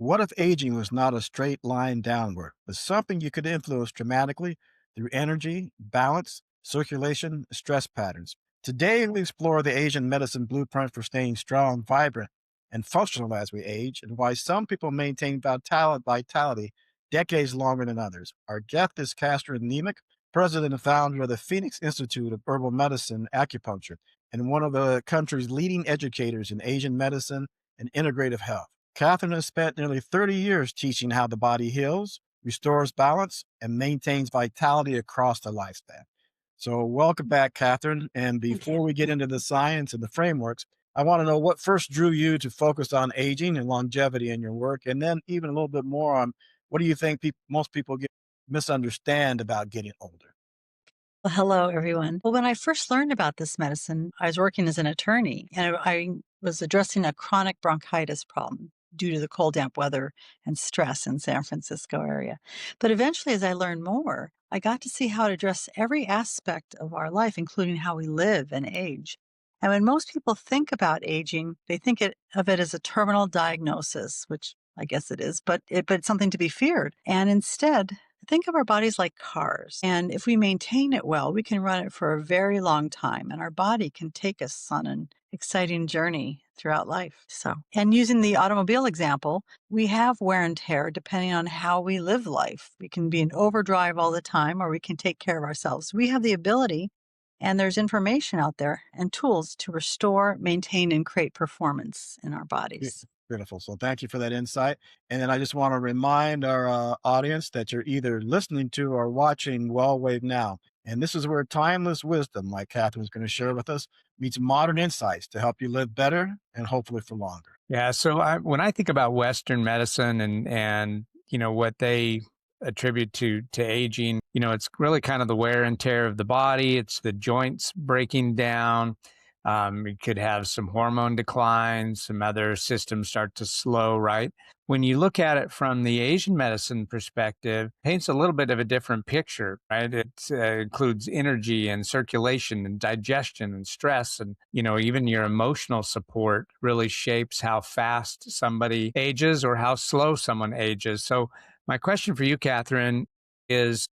What if aging was not a straight line downward, but something you could influence dramatically through energy, balance, circulation, stress patterns? Today, we explore the Asian medicine blueprint for staying strong, vibrant, and functional as we age, and why some people maintain vitality decades longer than others. Our guest is Catherine Niemiec, president and founder of the Phoenix Institute of Herbal Medicine Acupuncture, and one of the country's leading educators in Asian medicine and integrative health. Catherine has spent nearly 30 years teaching how the body heals, restores balance, and maintains vitality across the lifespan. So, welcome back, Catherine. And Thank you. before we get into the science and the frameworks, I want to know what first drew you to focus on aging and longevity in your work, and then even a little bit more on what do you think most people misunderstand about getting older? Well, hello, everyone. Well, when I first learned about this medicine, I was working as an attorney and I was addressing a chronic bronchitis problem due to the cold, damp weather and stress in San Francisco area. But eventually, as I learned more, I got to see how it addressed every aspect of our life, including how we live and age. And when most people think about aging, they of it as a terminal diagnosis, which I guess it is, but it's something to be feared. And instead, think of our bodies like cars. And if we maintain it well, we can run it for a very long time. And our body can take us on an exciting journey throughout life. And using the automobile example, we have wear and tear depending on how we live life. We can be in overdrive all the time, or we can take care of ourselves. We have the ability, and there's information out there and tools to restore, maintain, and create performance in our bodies. Beautiful. So thank you for that insight. And then I just want to remind our audience that you're either listening to or watching Well Wave Now. And this is where timeless wisdom, like Catherine's going to share with us, meets modern insights to help you live better and hopefully for longer. Yeah. So when I think about Western medicine and what they attribute to aging, it's really kind of the wear and tear of the body. It's the joints breaking down. You could have some hormone decline, some other systems start to slow, right? When you look at it from the Asian medicine perspective, it paints a little bit of a different picture, right? It includes energy and circulation and digestion and stress. And, even your emotional support really shapes how fast somebody ages or how slow someone ages. So my question for you, Catherine, is,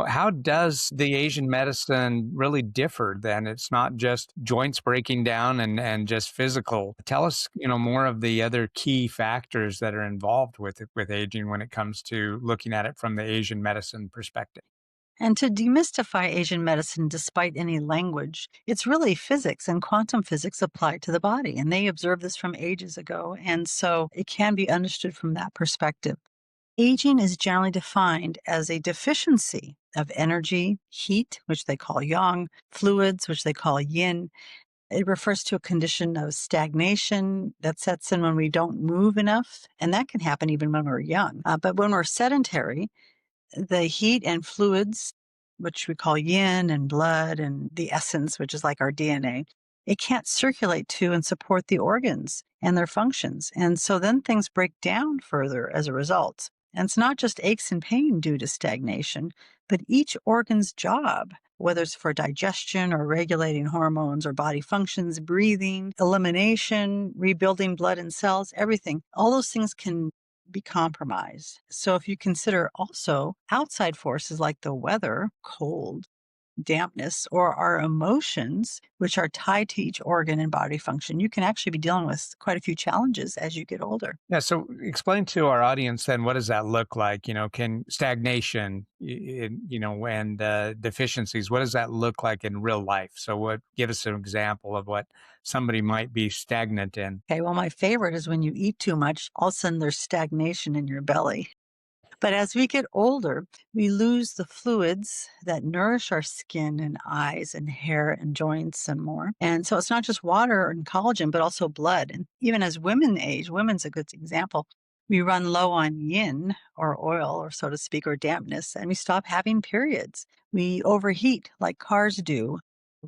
how does the Asian medicine really differ then? It's not just joints breaking down and just physical. Tell us, more of the other key factors that are involved with aging when it comes to looking at it from the Asian medicine perspective. And to demystify Asian medicine despite any language, it's really physics and quantum physics applied to the body. And they observed this from ages ago. And so it can be understood from that perspective. Aging is generally defined as a deficiency of energy, heat, which they call yang, fluids, which they call yin. It refers to a condition of stagnation that sets in when we don't move enough, and that can happen even when we're young. But when we're sedentary, the heat and fluids, which we call yin and blood and the essence, which is like our DNA, it can't circulate to and support the organs and their functions. And so then things break down further as a result. And it's not just aches and pain due to stagnation, but each organ's job, whether it's for digestion or regulating hormones or body functions, breathing, elimination, rebuilding blood and cells, everything, all those things can be compromised. So if you consider also outside forces like the weather, cold, dampness, or our emotions, which are tied to each organ and body function, you can actually be dealing with quite a few challenges as you get older. Yeah. So explain to our audience then, what does that look like? Can stagnation, and deficiencies, what does that look like in real life? So give us an example of what somebody might be stagnant in. Okay, well, my favorite is when you eat too much, all of a sudden there's stagnation in your belly. But as we get older, we lose the fluids that nourish our skin and eyes and hair and joints and more. And so it's not just water and collagen, but also blood. And even as women age, women's a good example. We run low on yin or oil, or so to speak, or dampness, and we stop having periods. We overheat like cars do,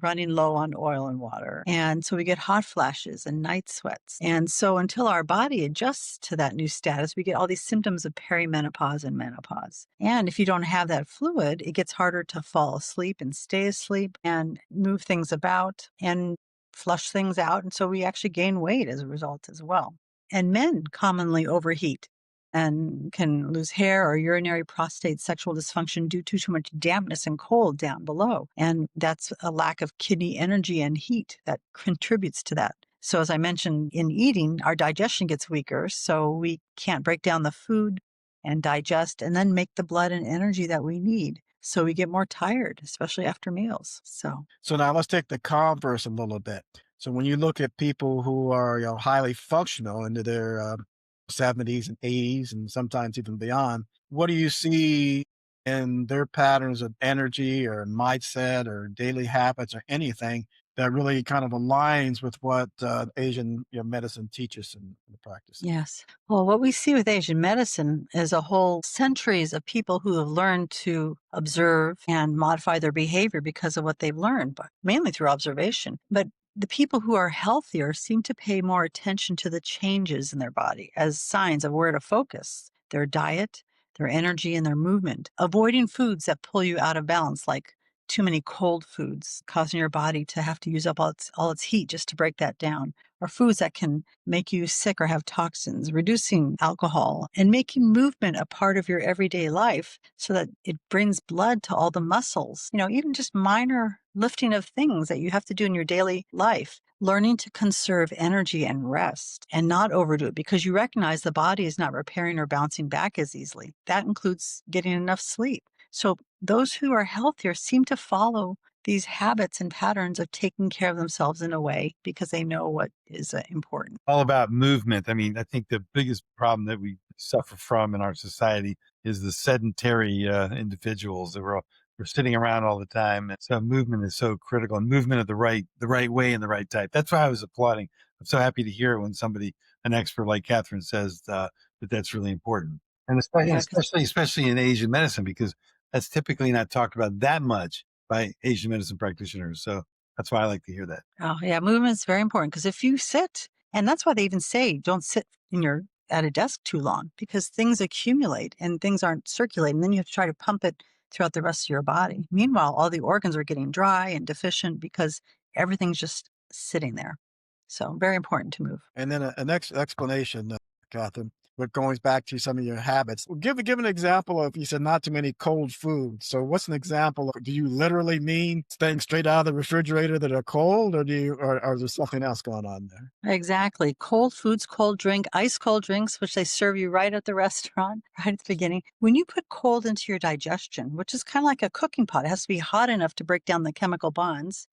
running low on oil and water. And so we get hot flashes and night sweats. And so until our body adjusts to that new status, we get all these symptoms of perimenopause and menopause. And if you don't have that fluid, it gets harder to fall asleep and stay asleep and move things about and flush things out. And so we actually gain weight as a result as well. And men commonly overheat. and can lose hair or urinary prostate sexual dysfunction due to too much dampness and cold down below. And that's a lack of kidney energy and heat that contributes to that. So as I mentioned, in eating, our digestion gets weaker, so we can't break down the food and digest and then make the blood and energy that we need. So we get more tired, especially after meals. So now let's take the converse a little bit. So when you look at people who are, highly functional into their 70s and 80s and sometimes even beyond, what do you see in their patterns of energy or mindset or daily habits or anything that really kind of aligns with what Asian medicine teaches in the practice? yes. Well, what we see with Asian medicine is a whole centuries of people who have learned to observe and modify their behavior because of what they've learned, but mainly through observation. But the people who are healthier seem to pay more attention to the changes in their body as signs of where to focus their diet, their energy, and their movement, avoiding foods that pull you out of balance, like too many cold foods, causing your body to have to use up all its heat just to break that down, or foods that can make you sick or have toxins, reducing alcohol, and making movement a part of your everyday life so that it brings blood to all the muscles. Even just minor lifting of things that you have to do in your daily life. Learning to conserve energy and rest and not overdo it because you recognize the body is not repairing or bouncing back as easily. That includes getting enough sleep. So those who are healthier seem to follow these habits and patterns of taking care of themselves in a way because they know what is important. All about movement. I mean, I think the biggest problem that we suffer from in our society is the sedentary individuals that we're sitting around all the time. And so movement is so critical, and movement of the right way and the right type. That's why I was applauding. I'm so happy to hear when an expert like Catherine says that's really important. And Yeah, especially in Asian medicine, because that's typically not talked about that much by Asian medicine practitioners. So that's why I like to hear that. oh, yeah, movement is very important because if you sit, and that's why they even say don't sit at a desk too long because things accumulate and things aren't circulating. Then you have to try to pump it throughout the rest of your body. Meanwhile, all the organs are getting dry and deficient because everything's just sitting there. So very important to move. And then a next explanation, Catherine, but going back to some of your habits. Well, give an example of, you said not too many cold foods. So what's an example? Do you literally mean staying straight out of the refrigerator that are cold, or or is there something else going on there? Exactly. Cold foods, cold drink, ice cold drinks, which they serve you right at the restaurant, right at the beginning. When you put cold into your digestion, which is kind of like a cooking pot, it has to be hot enough to break down the chemical bonds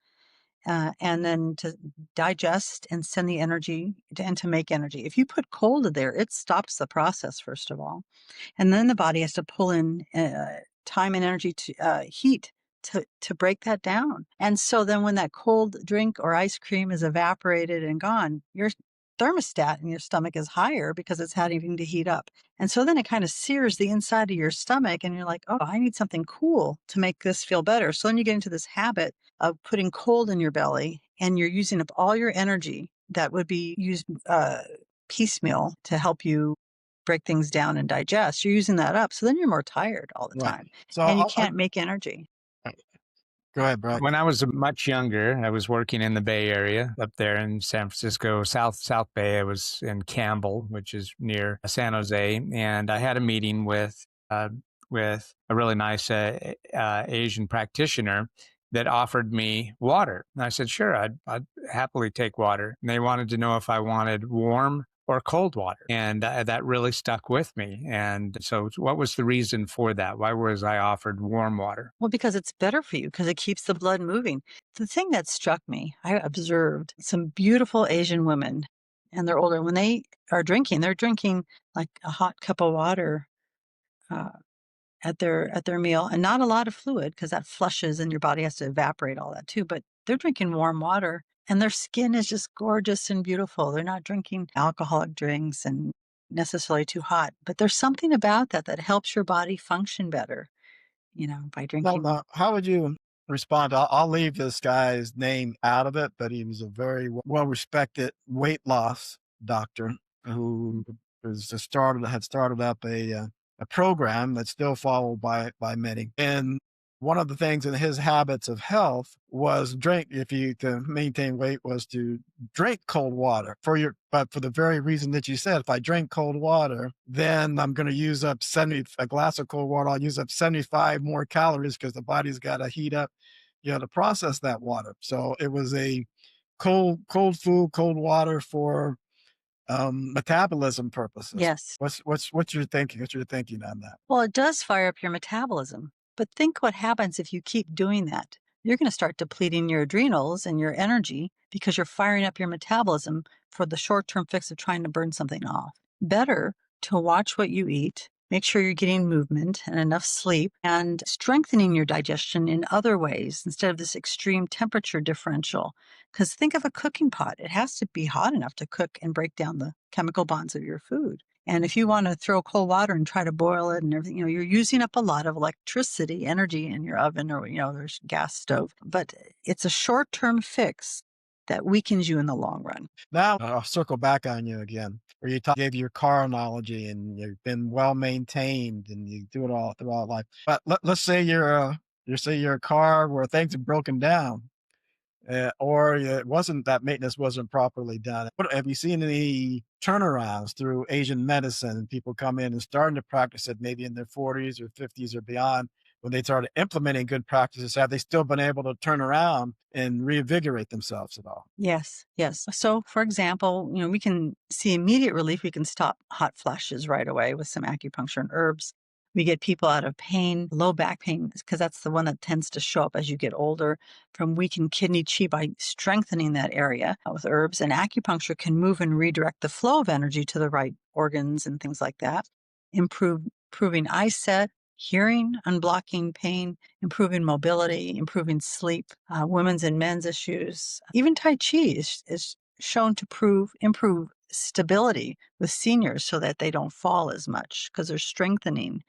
and then to digest and send the energy and to make energy. If you put cold in there, it stops the process, first of all. And then the body has to pull in time and energy to heat to break that down. And so then when that cold drink or ice cream is evaporated and gone, your thermostat in your stomach is higher because it's having to heat up. And so then it kind of sears the inside of your stomach and you're like, oh, I need something cool to make this feel better. So then you get into this habit of putting cold in your belly and you're using up all your energy that would be used piecemeal to help you break things down and digest. You're using that up. So then you're more tired all the Right. time So and you can't make energy. go ahead, Breck. When I was much younger, I was working in the Bay Area up there in San Francisco, South Bay. I was in Campbell, which is near San Jose, and I had a meeting with a really nice Asian practitioner that offered me water. And I said, sure, I'd happily take water. And they wanted to know if I wanted warm or cold water. And that really stuck with me. And so what was the reason for that? Why was I offered warm water? Well, because it's better for you because it keeps the blood moving. The thing that struck me, I observed some beautiful Asian women and they're older. When they are drinking, they're drinking like a hot cup of water uh, at their meal and not a lot of fluid because that flushes and your body has to evaporate all that too. But they're drinking warm water and their skin is just gorgeous and beautiful. They're not drinking alcoholic drinks and necessarily too hot, but there's something about that helps your body function better, by drinking. Now, how would you respond? I'll leave this guy's name out of it, but he was a very well-respected weight loss doctor who had started up a program that's still followed by many. And One of the things in his habits of health was drink, if you to maintain weight, was to drink cold water but for the very reason that you said, if I drink cold water, then I'm going to use up a glass of cold water. I'll use up 75 more calories because the body's got to heat up, to process that water. So it was a cold food, cold water for metabolism purposes. Yes. What's your thinking? What's your thinking on that? Well, it does fire up your metabolism. But think what happens if you keep doing that. You're going to start depleting your adrenals and your energy because you're firing up your metabolism for the short-term fix of trying to burn something off. Better to watch what you eat, make sure you're getting movement and enough sleep, and strengthening your digestion in other ways instead of this extreme temperature differential. Because think of a cooking pot. It has to be hot enough to cook and break down the chemical bonds of your food. And if you want to throw cold water and try to boil it and everything, you're using up a lot of electricity, energy in your oven or, there's gas stove. But it's a short-term fix that weakens you in the long run. Now I'll circle back on you again, where you gave your car analogy and you've been well maintained and you do it all throughout life. But let's say you're a car where things are broken down. Or that maintenance wasn't properly done. Have you seen any turnarounds through Asian medicine? People come in and starting to practice it maybe in their 40s or 50s or beyond. When they started implementing good practices, have they still been able to turn around and reinvigorate themselves at all? Yes. So, for example, we can see immediate relief. We can stop hot flashes right away with some acupuncture and herbs. We get people out of pain, low back pain, because that's the one that tends to show up as you get older, from weakened kidney qi by strengthening that area with herbs. And acupuncture can move and redirect the flow of energy to the right organs and things like that. Improving eyesight, hearing, unblocking pain, improving mobility, improving sleep, women's and men's issues. Even Tai Chi is shown to improve stability with seniors so that they don't fall as much because they're strengthening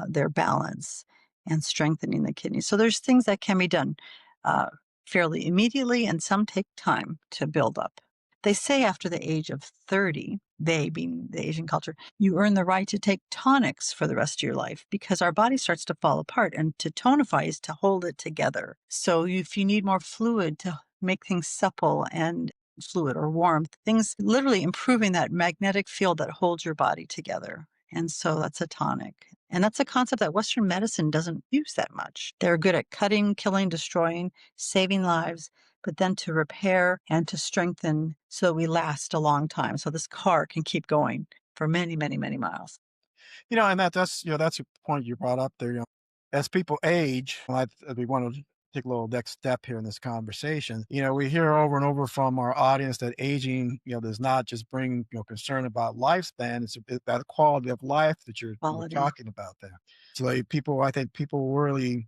their balance and strengthening the kidneys. So there's things that can be done fairly immediately, and some take time to build up. They say after the age of 30, they being the Asian culture, you earn the right to take tonics for the rest of your life because our body starts to fall apart, and to tonify is to hold it together. So if you need more fluid to make things supple and fluid or warmth, things literally improving that magnetic field that holds your body together. And so that's a tonic. And that's a concept that Western medicine doesn't use that much. They're good at cutting, killing, destroying, saving lives, but then to repair and to strengthen so that we last a long time. So this car can keep going for many, many, many miles. And that's a point you brought up there. As people age, we want to take a little next step here in this conversation. We hear over and over from our audience that aging, does not just bring concern about lifespan. It's that quality of life that you're talking about there. So I think people really,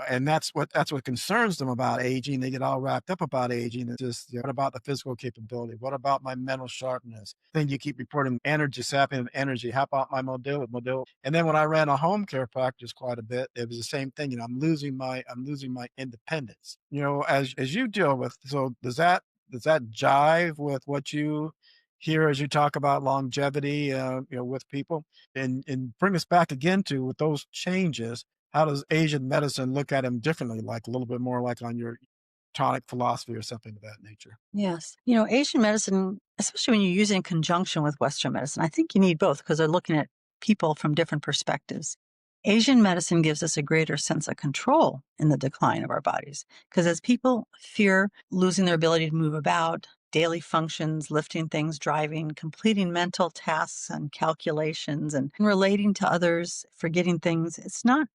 and that's what concerns them about aging. They get all wrapped up about aging. It's just, what about the physical capability? What about my mental sharpness? Then you keep reporting energy, sapping energy. How about my mobility? And then when I ran a home care practice quite a bit, it was the same thing. I'm losing my independence. As you deal with. So does that jive with what you hear as you talk about longevity? With people, and bring us back again to with those changes. How does Asian medicine look at him differently, like a little bit more like on your tonic philosophy or something of that nature? Yes. Asian medicine, especially when you use it in conjunction with Western medicine, I think you need both because they're looking at people from different perspectives. Asian medicine gives us a greater sense of control in the decline of our bodies because as people fear losing their ability to move about, daily functions, lifting things, driving, completing mental tasks and calculations and relating to others, forgetting things.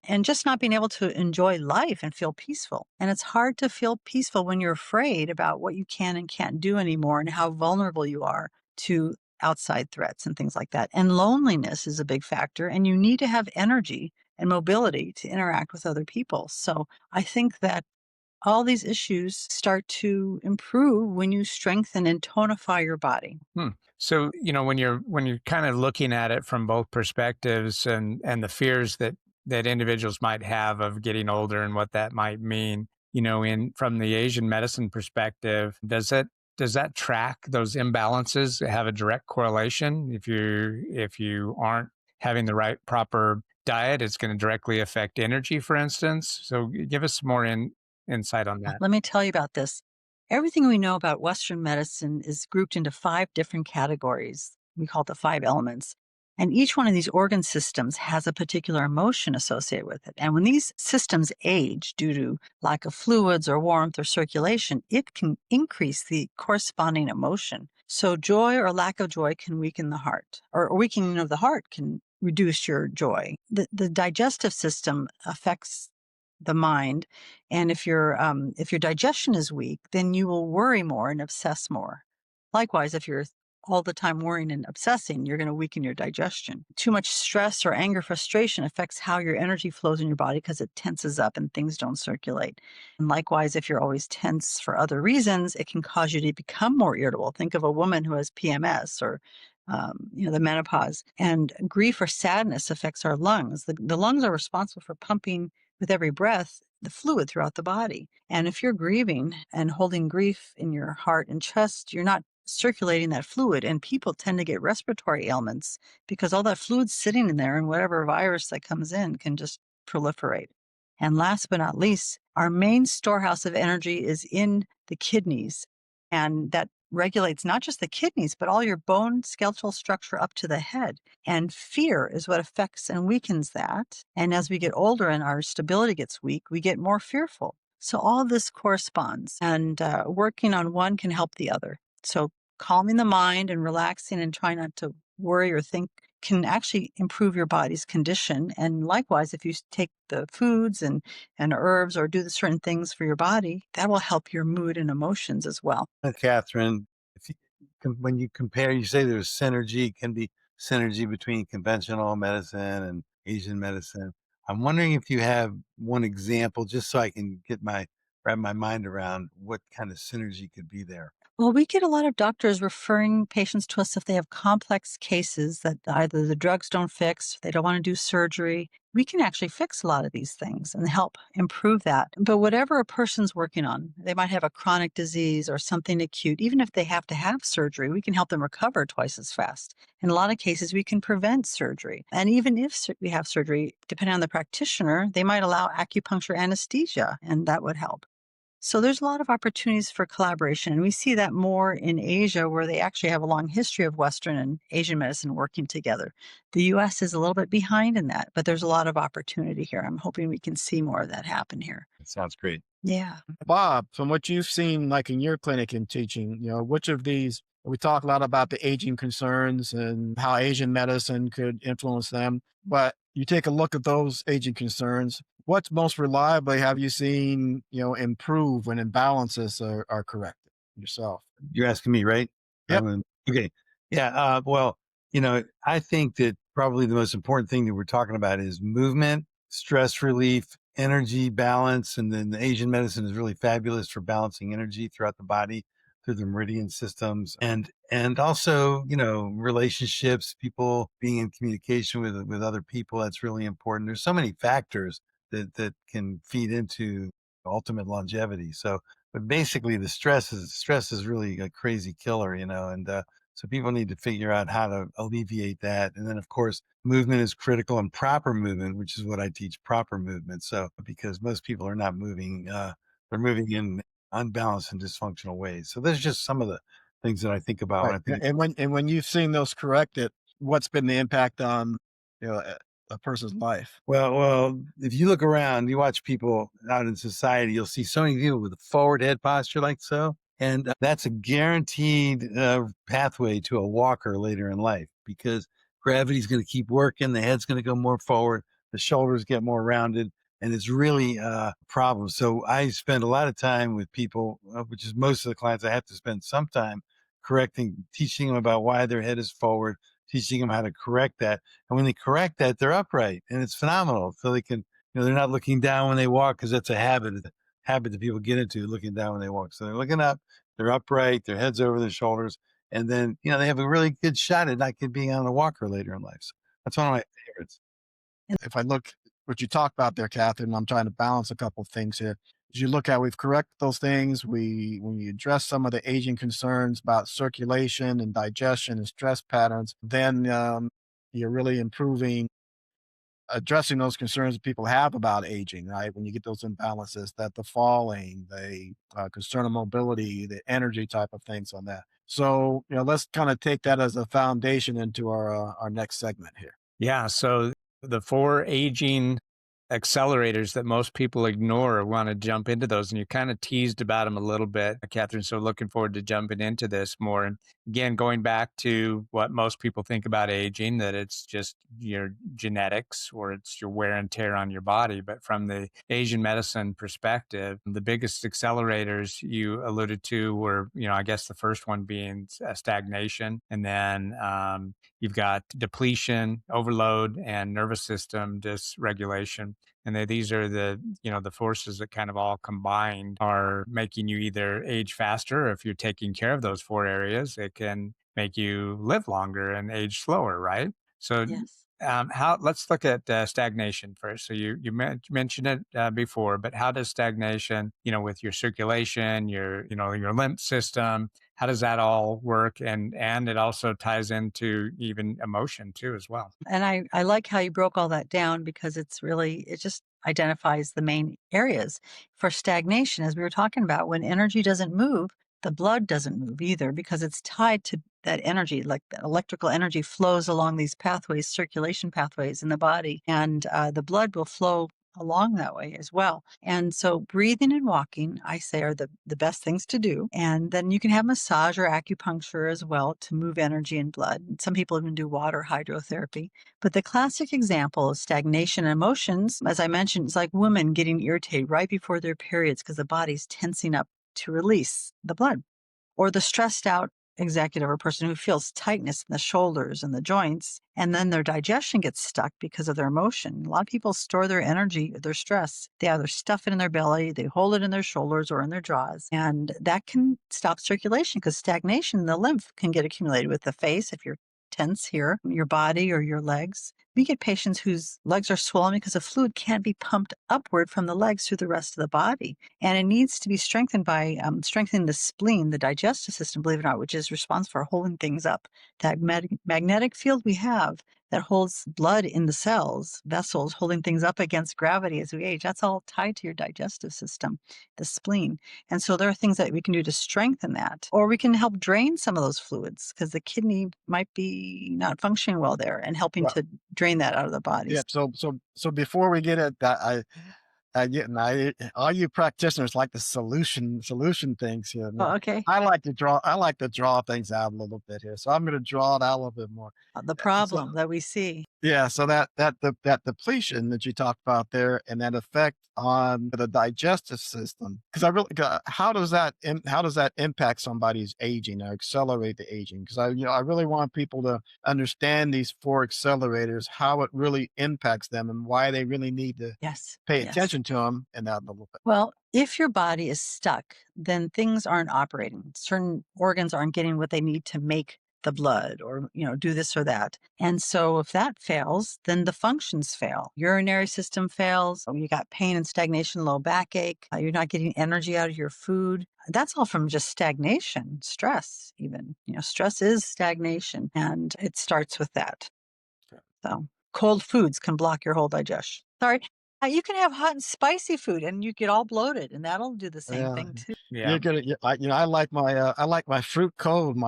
And just not being able to enjoy life and feel peaceful. And it's hard to feel peaceful when you're afraid about what you can and can't do anymore and how vulnerable you are to outside threats and things like that. And loneliness is a big factor, and you need to have energy and mobility to interact with other people. So I think that all these issues start to improve when you strengthen and tonify your body. So, when you're kind of looking at it from both perspectives and the fears that individuals might have of getting older and what that might mean, from the Asian medicine perspective, does that track those imbalances, have a direct correlation if you aren't having the right proper diet is going to directly affect energy, for instance. So give us more insight on that. Let me tell you about this. Everything we know about Western medicine is grouped into 5 different categories. We call it the 5 elements. And each one of these organ systems has a particular emotion associated with it. And when these systems age due to lack of fluids or warmth or circulation, it can increase the corresponding emotion. So joy or lack of joy can weaken the heart, or weakening of the heart can reduce your joy. The digestive system affects the mind, and if your digestion is weak, then you will worry more and obsess more. Likewise, if you're all the time worrying and obsessing, you're going to weaken your digestion. Too much stress or anger, frustration affects how your energy flows in your body because it tenses up and things don't circulate. And likewise, if you're always tense for other reasons, it can cause you to become more irritable. Think of a woman who has PMS or the menopause. And grief or sadness affects our lungs. The lungs are responsible for pumping with every breath the fluid throughout the body. And if you're grieving and holding grief in your heart and chest, you're not circulating that fluid. And people tend to get respiratory ailments because all that fluid's sitting in there, and whatever virus that comes in can just proliferate. And last but not least, our main storehouse of energy is in the kidneys. And that regulates not just the kidneys, but all your bone skeletal structure up to the head. And fear is what affects and weakens that. And as we get older and our stability gets weak, we get more fearful. So all this corresponds, and working on one can help the other. So calming the mind and relaxing and trying not to worry or think can actually improve your body's condition. And likewise, if you take the foods and herbs or do the certain things for your body, that will help your mood and emotions as well. Catherine, if you, when you compare, you say there's synergy, can be synergy between conventional medicine and Asian medicine. I'm wondering if you have one example, just so I can wrap my mind around what kind of synergy could be there. Well, we get a lot of doctors referring patients to us if they have complex cases that either the drugs don't fix, they don't want to do surgery. We can actually fix a lot of these things and help improve that. But whatever a person's working on, they might have a chronic disease or something acute. Even if they have to have surgery, we can help them recover twice as fast. In a lot of cases, we can prevent surgery. And even if we have surgery, depending on the practitioner, they might allow acupuncture anesthesia, and that would help. So there's a lot of opportunities for collaboration. And we see that more in Asia, where they actually have a long history of Western and Asian medicine working together. The US is a little bit behind in that, but there's a lot of opportunity here. I'm hoping we can see more of that happen here. It sounds great. Yeah. Bob, from what you've seen, like in your clinic and teaching, which of these, we talk a lot about the aging concerns and how Asian medicine could influence them, but you take a look at those aging concerns, what's most reliably have you seen, improve when imbalances are corrected yourself? You're asking me, right? Yep. Okay. Yeah. Well, I think that probably the most important thing that we're talking about is movement, stress relief, energy balance. And then the Asian medicine is really fabulous for balancing energy throughout the body through the meridian systems, and also, relationships, people being in communication with other people. That's really important. There's so many factors that can feed into ultimate longevity. So, but basically the stress is really a crazy killer, and so people need to figure out how to alleviate that. And then of course, movement is critical, and proper movement, which is what I teach, proper movement. So because most people are not moving, they're moving in unbalanced and dysfunctional ways. So there's just some of the things that I think about when Right. I think. And when you've seen those corrected, what's been the impact on, a person's life? Well, if you look around, you watch people out in society, you'll see so many people with a forward head posture like so. And that's a guaranteed pathway to a walker later in life, because gravity's going to keep working. The head's going to go more forward. The shoulders get more rounded. And it's really a problem. So I spend a lot of time with people, which is most of the clients I have to spend some time teaching them about why their head is forward, teaching them how to correct that. And when they correct that, they're upright, and it's phenomenal. So they can, they're not looking down when they walk, because that's a habit that people get into, looking down when they walk. So they're looking up, they're upright, their head's over their shoulders. And then, they have a really good shot at not being on a walker later in life. So that's one of my favorites. If I look what you talked about there, Catherine, I'm trying to balance a couple of things here. As you look at, we've corrected those things. When you address some of the aging concerns about circulation and digestion and stress patterns, then you're really improving addressing those concerns that people have about aging, right? When you get those imbalances, that the falling, the concern of mobility, the energy type of things on that. So, let's kind of take that as a foundation into our next segment here. Yeah. So the four aging accelerators that most people ignore, want to jump into those. And you kind of teased about them a little bit, Catherine. So looking forward to jumping into this more. And again, going back to what most people think about aging, that it's just your genetics or it's your wear and tear on your body. But from the Asian medicine perspective, the biggest accelerators you alluded to were, I guess the first one being stagnation. And then you've got depletion, overload, and nervous system dysregulation. And these are the forces that kind of all combined are making you either age faster, or if you're taking care of those four areas, it can make you live longer and age slower, right? So Yes. let's look at stagnation first. So you mentioned it before, but how does stagnation, with your circulation, your lymph system, how does that all work? And it also ties into even emotion too, as well. And I like how you broke all that down because it just identifies the main areas for stagnation. As we were talking about, when energy doesn't move, the blood doesn't move either because it's tied to that energy, like the electrical energy flows along these pathways, circulation pathways in the body, and the blood will flow along that way as well. And so breathing and walking, I say, are the best things to do. And then you can have massage or acupuncture as well to move energy and blood. Some people even do water hydrotherapy. But the classic example of stagnation emotions, as I mentioned, is like women getting irritated right before their periods because the body's tensing up to release the blood. Or the stressed out executive or person who feels tightness in the shoulders and the joints, and then their digestion gets stuck because of their emotion. A lot of people store their energy, their stress. They either stuff it in their belly, they hold it in their shoulders or in their jaws. And that can stop circulation because stagnation, the lymph can get accumulated with the face if you're tense here, your body or your legs. We get patients whose legs are swollen because the fluid can't be pumped upward from the legs through the rest of the body. And it needs to be strengthened by strengthening the spleen, the digestive system, believe it or not, which is responsible for holding things up. That magnetic field we have that holds blood in the cells, vessels, holding things up against gravity as we age, that's all tied to your digestive system, the spleen. And so there are things that we can do to strengthen that. Or we can help drain some of those fluids because the kidney might be not functioning well there and helping Well, to drain that out of the body. yeah. So before we get at that, all you practitioners like the solution things here. Oh, okay. I like to draw things out a little bit here. So I'm going to draw it out a little bit more. The So problem that we see. yeah, so that depletion that you talked about there, and that effect on the digestive system, because I really, how does that impact somebody's aging or accelerate the aging? Because I really want people to understand these four accelerators, how it really impacts them, and why they really need to Yes. pay Yes. attention to them and that a little bit. Well, if your body is stuck, then things aren't operating. Certain organs aren't getting what they need to make the blood or, do this or that. And so if that fails, then the functions fail. Urinary system fails. You got pain and stagnation, low backache. You're not getting energy out of your food. That's all from just stagnation, stress even. Stress is stagnation and it starts with that. So cold foods can block your whole digestion. Sorry. You can have hot and spicy food and you get all bloated and that'll do the same Yeah, thing too. Yeah. I like my fruit cold.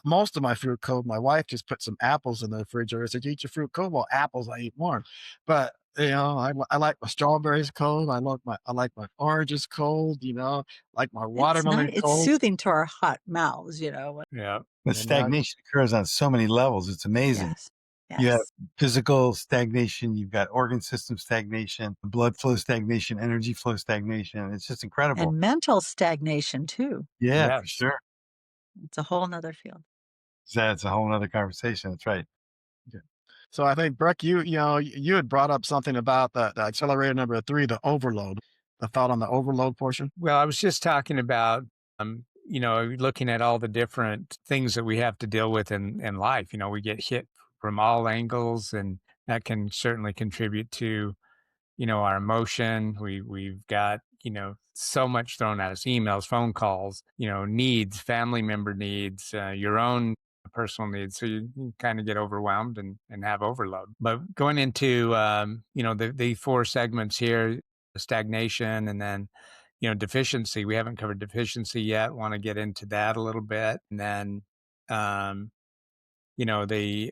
Most of my fruit cold. My wife just put some apples in the refrigerator. I said, "You eat your fruit cold." Well, apples I eat warm, but I like my strawberries cold. I like my oranges cold. Like my It's watermelon nice. It's cold. soothing to our hot mouths. Yeah. But And I, stagnation occurs on so many levels. It's amazing. Yes. You have Yes. physical stagnation, you've got organ system stagnation, blood flow stagnation, energy flow stagnation. It's just incredible. And mental stagnation too. Yeah, for Yes. sure. It's a whole nother field. That's a whole nother conversation. That's right. yeah. So I think Breck, you had brought up something about the accelerator number 3, the overload. The thought on the overload portion. Well, I was just talking about, looking at all the different things that we have to deal with in life. We get hit from all angles, and that can certainly contribute to, our emotion. We've got, so much thrown at us: emails, phone calls, needs, family member needs, your own personal needs. So you kind of get overwhelmed and have overload. But going into, the four segments here, stagnation and then, deficiency, we haven't covered deficiency yet. Want to get into that a little bit. And then, um, the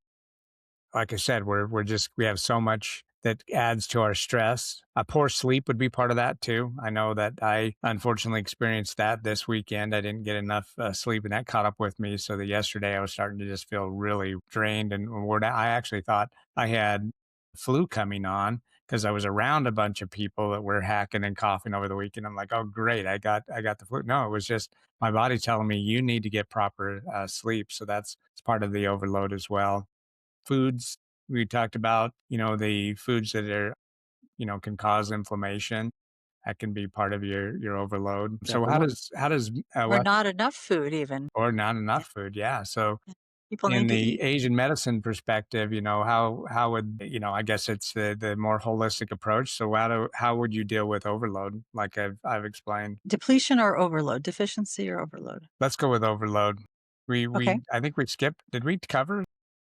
like I said, we have so much that adds to our stress. Poor sleep would be part of that too. I know that I unfortunately experienced that this weekend. I didn't get enough sleep, and that caught up with me. So that yesterday I was starting to just feel really drained and worn out. I actually thought I had flu coming on because I was around a bunch of people that were hacking and coughing over the weekend. I'm like, oh great, I got the flu. No, it was just my body telling me you need to get proper sleep. So it's part of the overload as well. Foods we talked about, the foods that are, can cause inflammation. That can be part of your overload. Yeah, So but how does Or not enough food even. or not enough food? Yeah. So People in need to the eat. Asian medicine perspective, how would, I guess it's the more holistic approach. So how would you deal with overload? Like I've explained. Depletion or overload, deficiency or overload. Let's go with overload. Okay. I think we skipped. Did we cover?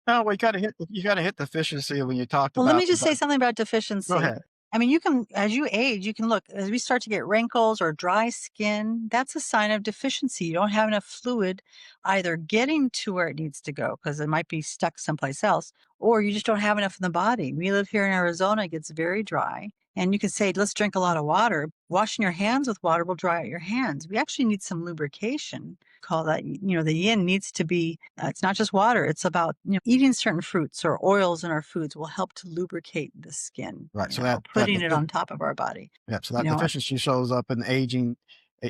no, we gotta hit you gotta hit deficiency when you talked Well, let about me just say something about go deficiency. ahead. I mean, you can, as you age, you can look, as we start to get wrinkles or dry skin, that's a sign of deficiency. You don't have enough fluid either getting to where it needs to go because it might be stuck someplace else, or you just don't have enough in the body. We live here in Arizona, it gets very dry. And you can say, let's drink a lot of water. Washing your hands with water will dry out your hands. We actually need some lubrication. Call that, the yin needs to be, it's not just water. It's about, eating certain fruits or oils in our foods will help to lubricate the skin, Right. So that putting it on top of our body. yeah, so You that know, deficiency shows up in aging.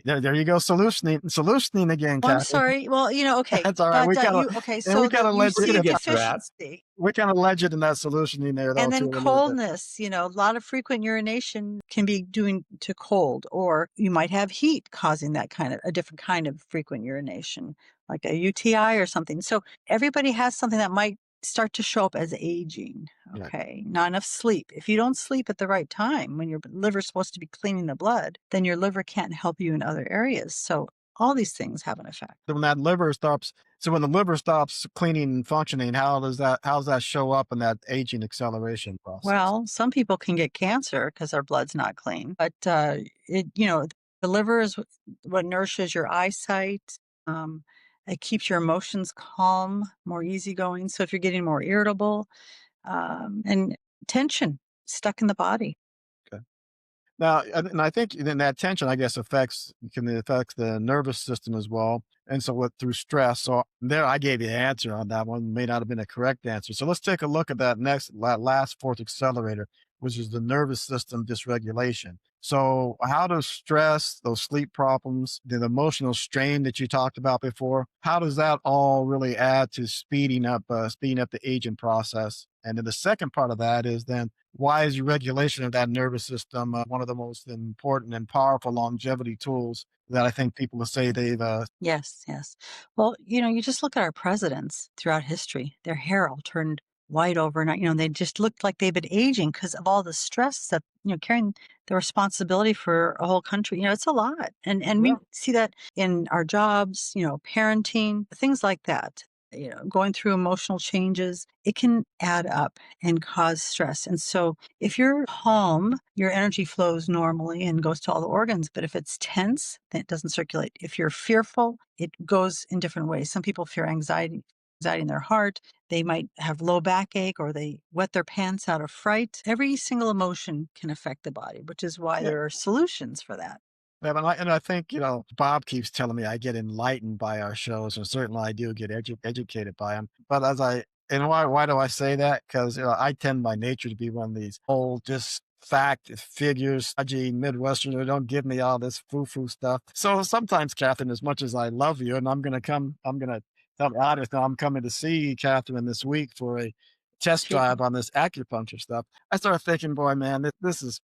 There you go, solutioning again, well, I'm Kathy. sorry. Well, okay, That's all right. but okay, And we so kinda you let We're you going see to a get to that. deficiency. we kinda led you in that solutioning there though And then too a little bit. coldness, a lot of frequent urination can be doing to cold, or you might have heat causing that a different kind of frequent urination, like a UTI or something. So everybody has something that might start to show up as aging. Right. Okay. Not enough sleep. If you don't sleep at the right time when your liver's supposed to be cleaning the blood, then your liver can't help you in other areas. So all these things have an effect. So when the liver stops cleaning and functioning, how does that show up in that aging acceleration process? Well, some people can get cancer because their blood's not clean, but the liver is what nourishes your eyesight. Um, it keeps your emotions calm, more easygoing. So if you're getting more irritable, and tension stuck in the body. Okay. Now, and I think then that tension, I guess, can affect the nervous system as well. And so through stress. So there, I gave you the answer on that one. May not have been a correct answer. So let's take a look at that last fourth accelerator, which is the nervous system dysregulation. So how does stress, those sleep problems, the emotional strain that you talked about before, how does that all really add to speeding up the aging process? And then the second part of that is then why is regulation of that nervous system one of the most important and powerful longevity tools that I think people will say they've Yes, yes. Well, you just look at our presidents throughout history. Their hair all turned white overnight. They just looked like they've been aging because of all the stress that, carrying the responsibility for a whole country. It's a lot. And we yeah, see that in our jobs, parenting, things like that. Going through emotional changes, it can add up and cause stress. And so if you're calm, your energy flows normally and goes to all the organs. But if it's tense, then it doesn't circulate. If you're fearful, it goes in different ways. Some people fear anxiety in their heart. They might have low backache or they wet their pants out of fright. Every single emotion can affect the body, which is why yeah. there are solutions for that. Yeah, and I think, Bob keeps telling me I get enlightened by our shows, and certainly I do get educated by them. But and why do I say that? Because, I tend by nature to be one of these old, just fact figures, stodgy Midwesterners who don't give me all this foo-foo stuff. So sometimes, Catherine, as much as I love you, and I'm going to tell the audience now I'm coming to see Catherine this week for a test drive Treatment. on this acupuncture stuff. I started thinking, boy, man, this is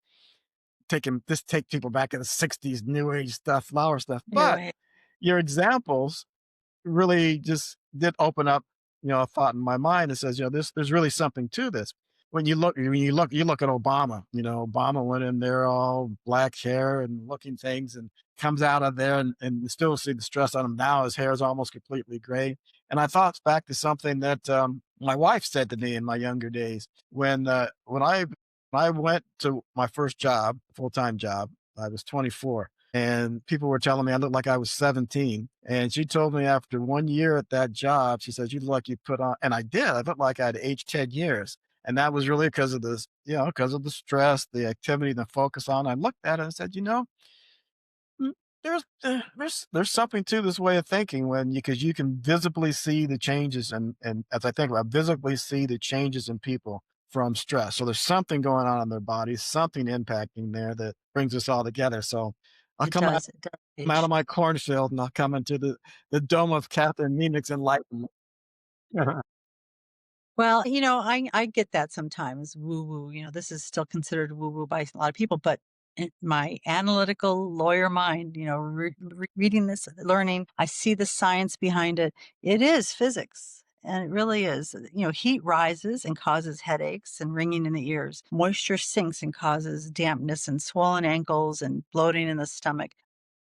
take people back in the 60s, new age stuff, flower stuff. You're But right. your examples really just did open up, a thought in my mind that says, there's really something to this. you look at Obama. You know, Obama went in there all black hair and looking things, and comes out of there, and you still see the stress on him now. His hair is almost completely gray. And I thought back to something that my wife said to me in my younger days when I went to my first job, full time job. I was 24, and people were telling me I looked like I was 17. And she told me after 1 year at that job, she says, "You look like you put on," and I did. I looked like I'd aged 10 years. And that was really because of this, because of the stress, the activity, the focus on. I looked at it and said, Mm, there's something to this way of thinking when because you can visibly see the changes and as I think about visibly see the changes in people from stress. So there's something going on in their bodies, something impacting there that brings us all together. So I'll It come out, does. It does. come out of Age. my cornfield and I'll come into the dome of Catherine Niemiec's enlightenment. Well, I get that sometimes woo woo. This is still considered woo woo by a lot of people, but in my analytical lawyer mind, reading this, learning, I see the science behind it. It is physics. And it really is. Heat rises and causes headaches and ringing in the ears. Moisture sinks and causes dampness and swollen ankles and bloating in the stomach.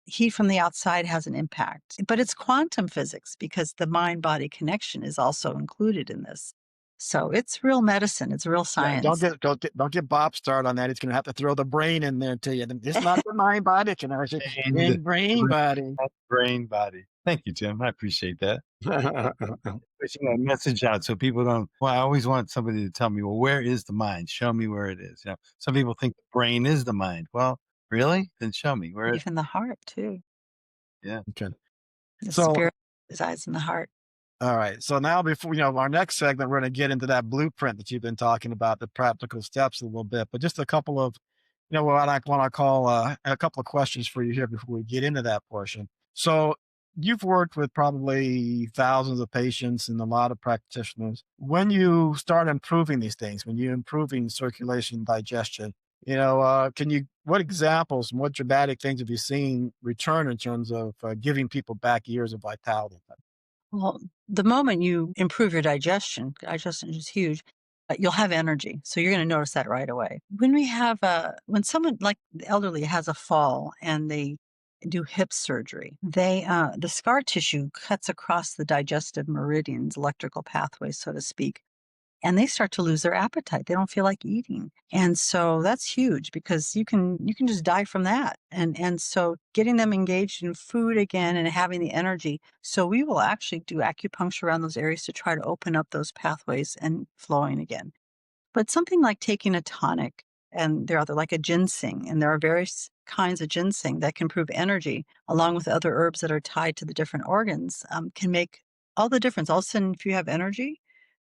Heat from the outside has an impact, but it's quantum physics because the mind body connection is also included in this. So it's real medicine, it's real Yeah, science. don't get Bob started on that. He's going to have to throw the brain in there to you. It's not the mind body connection, And in brain body. brain body. Thank you, Tim. I appreciate that. Pushing that message out so people don't. Well, I always want somebody to tell me, well, where is the mind? Show me where it is. Some people think the brain is the mind. Well, really? Then show me where it. Even the heart too. Yeah. Okay. The So spirit resides in the heart. all right. So now, before our next segment, we're going to get into that blueprint that you've been talking about, the practical steps a little bit. But just a couple of, what I want to call a couple of questions for you here before we get into that portion. So you've worked with probably thousands of patients and a lot of practitioners. When you start improving these things, when you're improving circulation, digestion, what examples and what dramatic things have you seen return in terms of giving people back years of vitality? Well, the moment you improve your digestion is huge, you'll have energy. So you're going to notice that right away. When someone like the elderly has a fall and they do hip surgery, the scar tissue cuts across the digestive meridians, electrical pathways, so to speak, and they start to lose their appetite. They don't feel like eating. And so that's huge because you can just die from that. And so getting them engaged in food again and having the energy. So we will actually do acupuncture around those areas to try to open up those pathways and flowing again. But something like taking a tonic, and there are other like a ginseng, and there are various kinds of ginseng that can improve energy, along with other herbs that are tied to the different organs, can make all the difference. All of a sudden, if you have energy,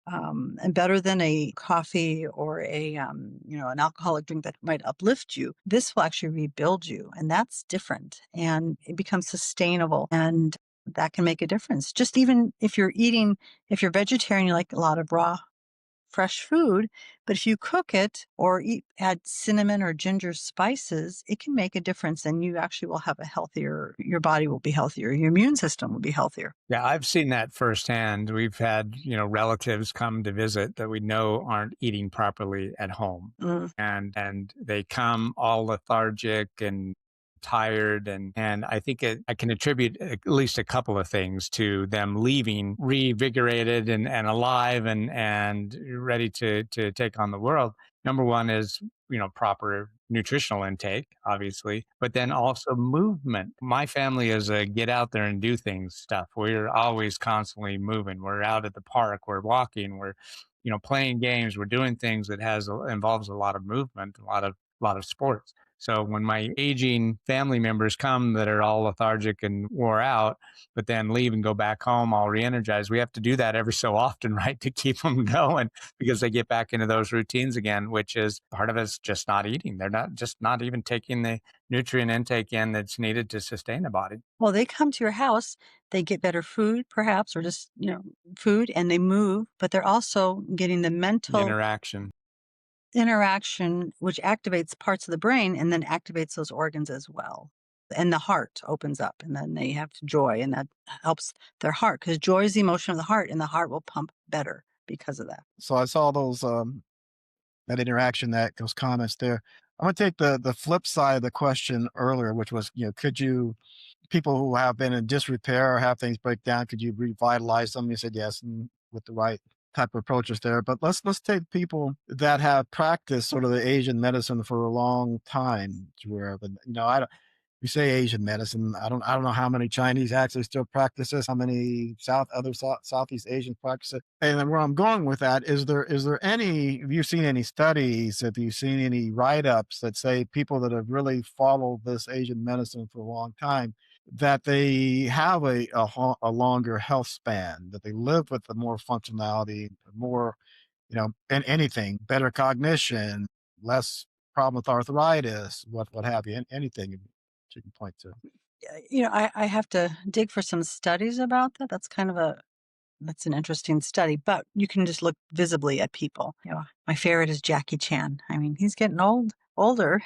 and better than a coffee or an alcoholic drink that might uplift you, this will actually rebuild you, and that's different, and it becomes sustainable, and that can make a difference. Just even if you're vegetarian, you like a lot of raw fresh food, but if you cook it or add cinnamon or ginger spices, it can make a difference and you actually will have your body will be healthier, your immune system will be healthier. Yeah, I've seen that firsthand. We've had, relatives come to visit that we know aren't eating properly at home. Mm. And they come all lethargic and tired and I think I can attribute at least a couple of things to them leaving revigorated and alive and ready to take on the world. Number one is, proper nutritional intake, obviously, but then also movement. My family is a get out there and do things stuff. We're always constantly moving. We're out at the park, we're walking, we're, playing games, we're doing things that involves a lot of movement, a lot of sports. So when my aging family members come that are all lethargic and wore out, but then leave and go back home all re-energized, we have to do that every so often, right, to keep them going because they get back into those routines again, which is part of it's just not eating. They're not even taking the nutrient intake in that's needed to sustain the body. Well, they come to your house, they get better food perhaps, or just, food, and they move, but they're also getting the mental Interaction. interaction, which activates parts of the brain and then activates those organs as well. And the heart opens up, and then they have joy, and that helps their heart because joy is the emotion of the heart, and the heart will pump better because of that. So I saw those that interaction, those comments there. I'm going to take the flip side of the question earlier, which was, could you, people who have been in disrepair or have things break down, could you revitalize them? You said yes, and with the right type of approaches there. But let's take people that have practiced sort of the Asian medicine for a long time, where, I don't, you say Asian medicine. I don't know how many Chinese actually still practice this, how many Southeast Asians practice it. And then where I'm going with that is there any, have you seen any studies, have you seen any write-ups that say people that have really followed this Asian medicine for a long time, that they have a longer health span, that they live with the more functionality, more, and anything, better cognition, less problem with arthritis, what have you, anything you can point to. I have to dig for some studies about that. That's an interesting study, but you can just look visibly at people. My favorite is Jackie Chan. I mean, he's getting older,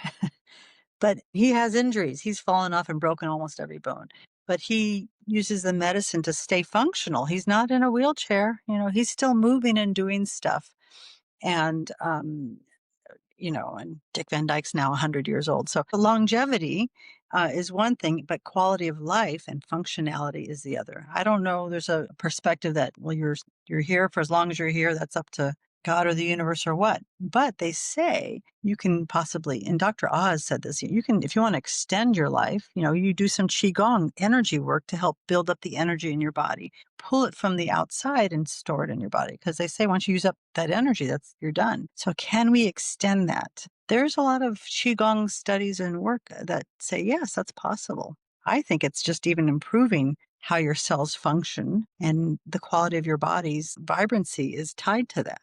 but he has injuries. He's fallen off and broken almost every bone. But he uses the medicine to stay functional. He's not in a wheelchair. He's still moving and doing stuff. And and Dick Van Dyke's now 100 years old. So longevity is one thing, but quality of life and functionality is the other. I don't know. There's a perspective that, well, you're here for as long as you're here. That's up to God or the universe or what. But they say you can possibly, and Dr. Oz said this, you can, if you want to extend your life, you do some Qigong energy work to help build up the energy in your body, pull it from the outside and store it in your body. Because they say once you use up that energy, you're done. So can we extend that? There's a lot of Qigong studies and work that say, yes, that's possible. I think it's just even improving how your cells function, and the quality of your body's vibrancy is tied to that.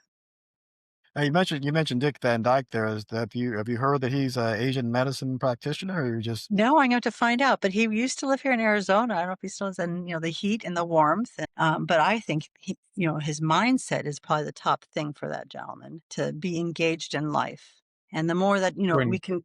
Now you mentioned Dick Van Dyke there. Have you heard that he's an Asian medicine practitioner, or you just? No, I'm going to find out. But he used to live here in Arizona. I don't know if he still is, and the heat and the warmth. But I think his mindset is probably the top thing for that gentleman, to be engaged in life. And the more that we can.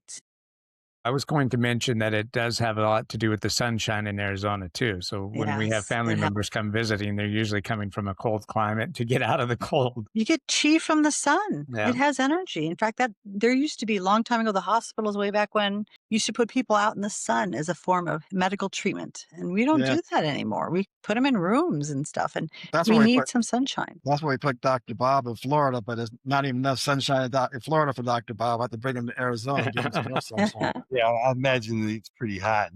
I was going to mention that it does have a lot to do with the sunshine in Arizona too. So when we have Yes, family members come visiting, they're usually coming from a cold climate to get out of the cold. You get chi from the sun. Yeah. It has energy. In fact, that there used to be a long time ago, the hospitals way back when used to put people out in the sun as a form of medical treatment. And we don't Yeah, do that anymore. We put them in rooms and stuff, and that's we where we need put some sunshine. that's where we put Dr. Bob in Florida, but there's not even enough sunshine in Florida for Dr. Bob. I have to bring him to Arizona to give him some real sunshine. Yeah, I imagine that it's pretty hot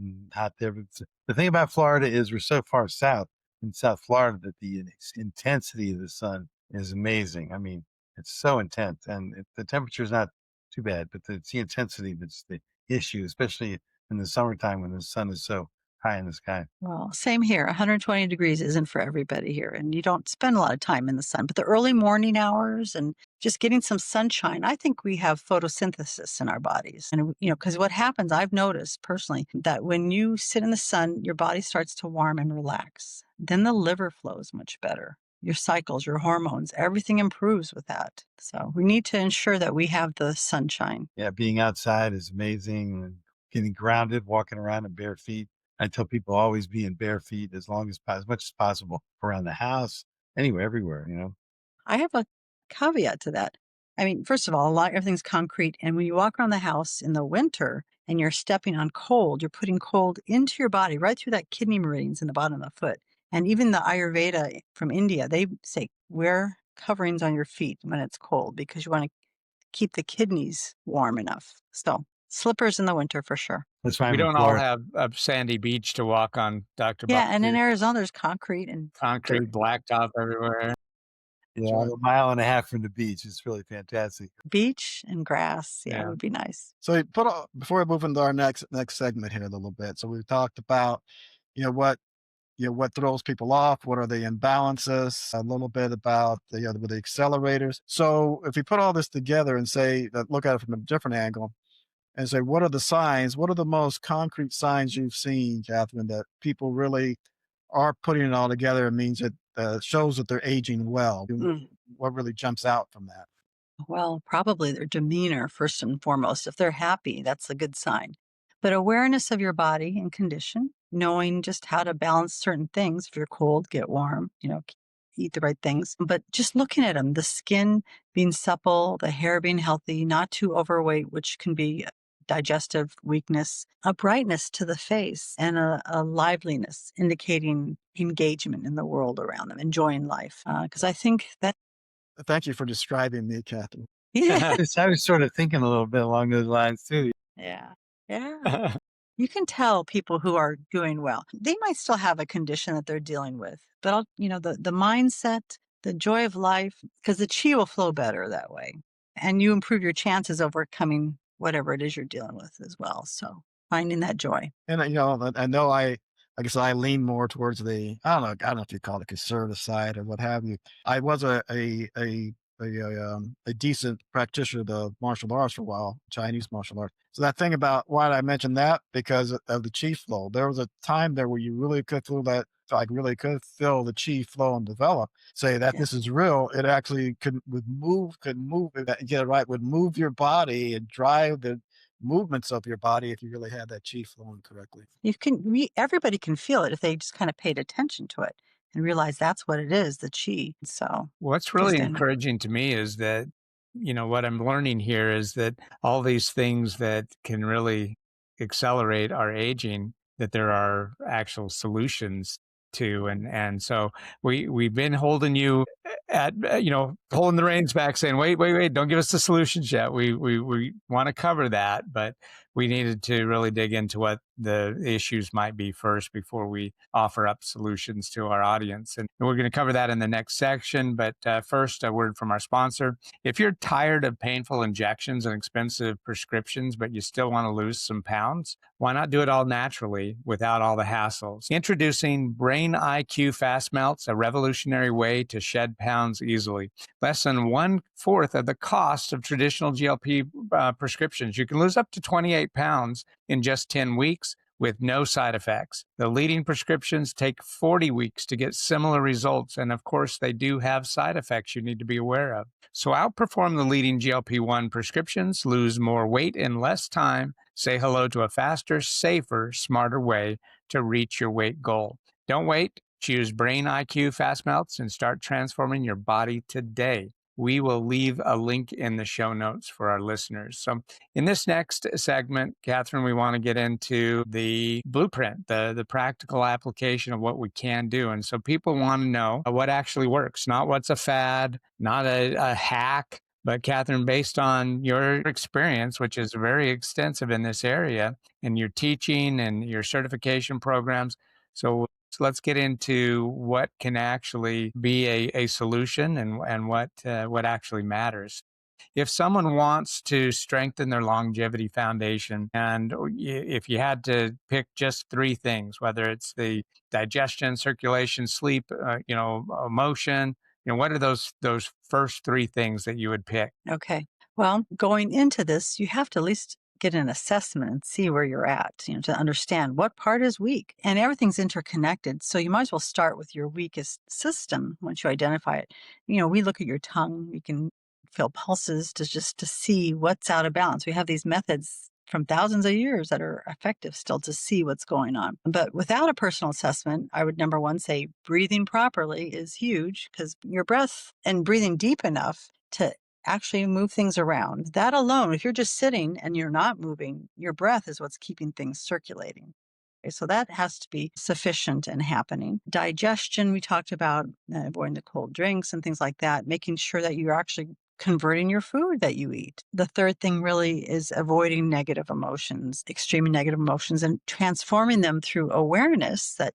there. But the thing about Florida is we're so far south in South Florida that the intensity of the sun is amazing. I mean, it's so intense, and the temperature is not too bad, but it's the intensity that's the issue, especially in the summertime when the sun is so high in the sky. Well, same here. 120 degrees isn't for everybody here, and you don't spend a lot of time in the sun. But the early morning hours and just getting some sunshine, I think we have photosynthesis in our bodies. And, because what happens, I've noticed personally, that when you sit in the sun, your body starts to warm and relax. Then the liver flows much better. Your cycles, your hormones, everything improves with that. So we need to ensure that we have the sunshine. Yeah, being outside is amazing, and getting grounded, walking around in bare feet. I tell people always be in bare feet as much as possible around the house, anywhere, everywhere. I have a caveat to that. I mean, first of all, everything's concrete. And when you walk around the house in the winter and you're stepping on cold, you're putting cold into your body, right through that kidney meridians in the bottom of the foot. And even the Ayurveda from India, they say wear coverings on your feet when it's cold, because you want to keep the kidneys warm enough. So slippers in the winter for sure. That's why We I'm in don't all Florida. have a sandy beach to walk on, Dr. Yeah. Bob. And in Arizona, there's concrete and Concrete, blacktop everywhere. Yeah, I'm a mile and a half from the beach. It's really fantastic. beach and grass. Yeah, Yeah. it would be nice. So before we move into our next segment here a little bit. So we've talked about, what throws people off, what are the imbalances, a little bit about with the accelerators. So if we put all this together and look at it from a different angle and say, what are the signs? What are the most concrete signs you've seen, Catherine, that people really are putting it all together and means it shows that they're aging well? What really jumps out from that? Well, probably their demeanor, first and foremost. If they're happy, that's a good sign. But awareness of your body and condition, knowing just how to balance certain things. If you're cold, get warm, eat the right things. But just looking at them, the skin being supple, the hair being healthy, not too overweight, which can be digestive weakness, a brightness to the face, and a liveliness indicating engagement in the world around them, enjoying life. Because I think that, Thank you for describing me, Catherine. yeah, I was sort of thinking a little bit along those lines too. yeah, yeah. You can tell people who are doing well. They might still have a condition that they're dealing with, but the mindset, the joy of life, because the chi will flow better that way. And you improve your chances of overcoming whatever it is you're dealing with as well. So finding that joy. And I know I guess I lean more towards I don't know if you call it conservative side or what have you. I was a decent practitioner of the martial arts for a while, Chinese martial arts. So that thing about why did I mention that? Because of the chi flow. There was a time there where you really could feel that, like really could feel the chi flow and develop. Say that Yeah. this is real. It actually could move, get it right, would move your body and drive the movements of your body if you really had that chi flowing correctly. Everybody can feel it if they just kind of paid attention to it and realize that's what it is, the chi. So What's just really in encouraging to me is that, what I'm learning here is that all these things that can really accelerate our aging, that there are actual solutions to. And so we've been holding you at, pulling the reins back saying, wait, don't give us the solutions yet. We want to cover that, but we needed to really dig into what the issues might be first before we offer up solutions to our audience. And we're going to cover that in the next section. But first, a word from our sponsor. If you're tired of painful injections and expensive prescriptions, but you still want to lose some pounds, why not do it all naturally without all the hassles? Introducing Brain IQ Fast Melts, a revolutionary way to shed pounds easily. Less than 1/4 of the cost of traditional GLP prescriptions. You can lose up to 28 pounds in just 10 weeks with no side effects. The leading prescriptions take 40 weeks to get similar results. And of course, they do have side effects you need to be aware of. So outperform the leading GLP-1 prescriptions, lose more weight in less time, say hello to a faster, safer, smarter way to reach your weight goal. Don't wait. Choose Brain IQ Fast Melts and start transforming your body today. We will leave a link in the show notes for our listeners. So in this next segment, Catherine, we want to get into the blueprint, the practical application of what we can do. And so people want to know what actually works, not what's a fad, not a hack. But Catherine, based on your experience, which is very extensive in this area, and your teaching and your certification programs, so let's get into what can actually be a solution and what actually matters. If someone wants to strengthen their longevity foundation, and if you had to pick just 3 things, whether it's the digestion, circulation, sleep, emotion, what are those first 3 things that you would pick? Okay. Well, going into this, you have to at least get an assessment and see where you're at, to understand what part is weak. And everything's interconnected. So you might as well start with your weakest system once you identify it. We look at your tongue, we can feel pulses to see what's out of balance. We have these methods from thousands of years that are effective still to see what's going on. But without a personal assessment, I would number 1 say breathing properly is huge, because your breath and breathing deep enough to actually move things around. That alone, if you're just sitting and you're not moving, your breath is what's keeping things circulating. Okay, so that has to be sufficient and happening. Digestion, we talked about avoiding the cold drinks and things like that, making sure that you're actually converting your food that you eat. The third thing really is avoiding negative emotions, extreme negative emotions, and transforming them through awareness that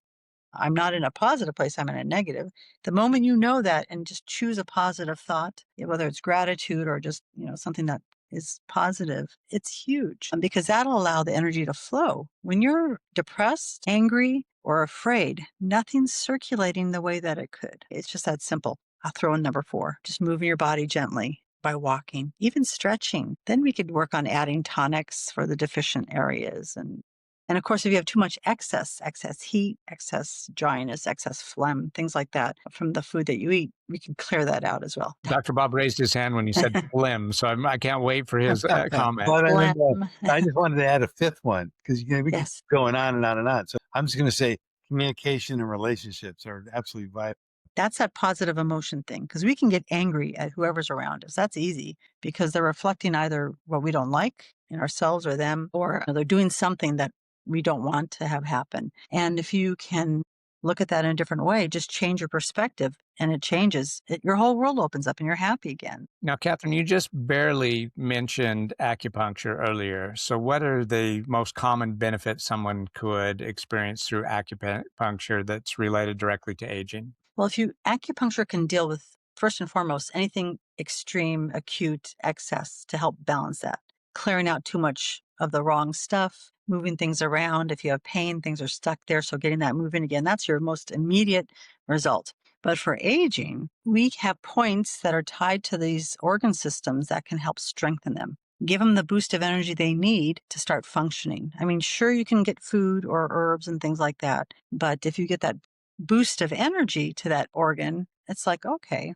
I'm not in a positive place, I'm in a negative. The moment you know that and just choose a positive thought, whether it's gratitude or just, something that is positive, it's huge, because that'll allow the energy to flow. When you're depressed, angry, or afraid, nothing's circulating the way that it could. It's just that simple. I'll throw in number 4, just moving your body gently by walking, even stretching. Then we could work on adding tonics for the deficient areas. And of course, if you have too much excess heat, excess dryness, excess phlegm, things like that from the food that you eat, we can clear that out as well. Dr. Bob raised his hand when you said phlegm, so I can't wait for his comment. But Phlegm. I just wanted to add a 5th one, because we Yes. keep going on and on and on. So I'm just going to say communication and relationships are absolutely vital. That's that positive emotion thing, because we can get angry at whoever's around us. That's easy because they're reflecting either what we don't like in ourselves or them, or they're doing something that we don't want to have happen. And if you can look at that in a different way, just change your perspective and it changes. Your whole world opens up and you're happy again. Now, Catherine, you just barely mentioned acupuncture earlier. So, what are the most common benefits someone could experience through acupuncture that's related directly to aging? Well, acupuncture can deal with, first and foremost, anything extreme, acute excess to help balance that, clearing out too much of the wrong stuff, moving things around. If you have pain, things are stuck there. So getting that moving again, that's your most immediate result. But for aging, we have points that are tied to these organ systems that can help strengthen them. Give them the boost of energy they need to start functioning. I mean, sure, you can get food or herbs and things like that. But if you get that boost of energy to that organ, it's like, okay,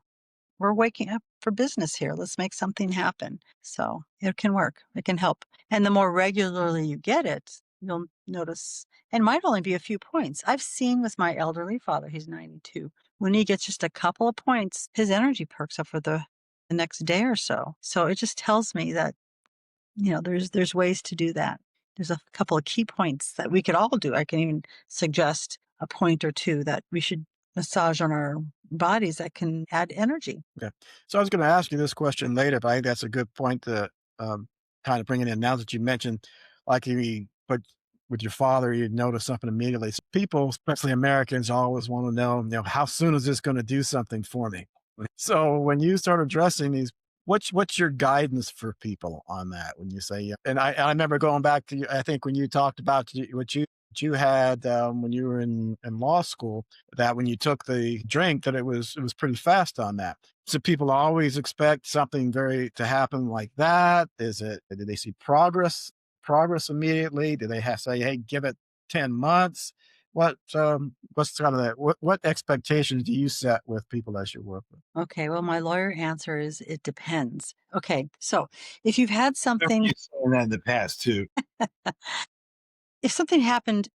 we're waking up for business here. Let's make something happen. So it can work. It can help. And the more regularly you get it, you'll notice, and it might only be a few points. I've seen with my elderly father, he's 92, when he gets just a couple of points, his energy perks up for the next day or so. So it just tells me that, there's ways to do that. There's a couple of key points that we could all do. I can even suggest a point or two that we should massage on our bodies that can add energy. Okay. So I was going to ask you this question later, but I think that's a good point to kind of bring it in now that you mentioned, like but with your father, you'd notice something immediately. So people, especially Americans, always want to know, how soon is this going to do something for me? So when you start addressing these, what's your guidance for people on that? When you say, and I remember going back to, I think when you talked about what you had when you were in law school, that when you took the drink, that it was pretty fast on that. So people always expect something to happen like that. Do they see progress immediately? Do they say, hey, give it 10 months? What's kind of that? What expectations do you set with people as you work with? Okay, well, my lawyer answer is it depends. Okay, so if you've had I remember something, you saying that in the past too. if something happened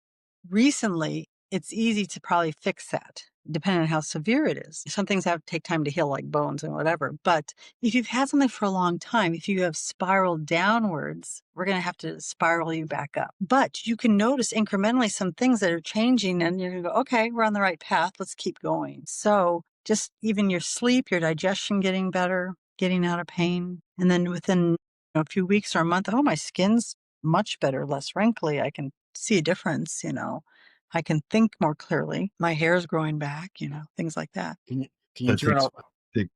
recently, it's easy to probably fix that, depending on how severe it is. Some things have to take time to heal, like bones and whatever. But if you've had something for a long time, if you have spiraled downwards, we're going to have to spiral you back up. But you can notice incrementally some things that are changing, and you're going to go, okay, we're on the right path. Let's keep going. So just even your sleep, your digestion getting better, getting out of pain. And then within a few weeks or a month, oh, my skin's much better, less wrinkly. I can see a difference, I can think more clearly. My hair is growing back, things like that. Can you That journal?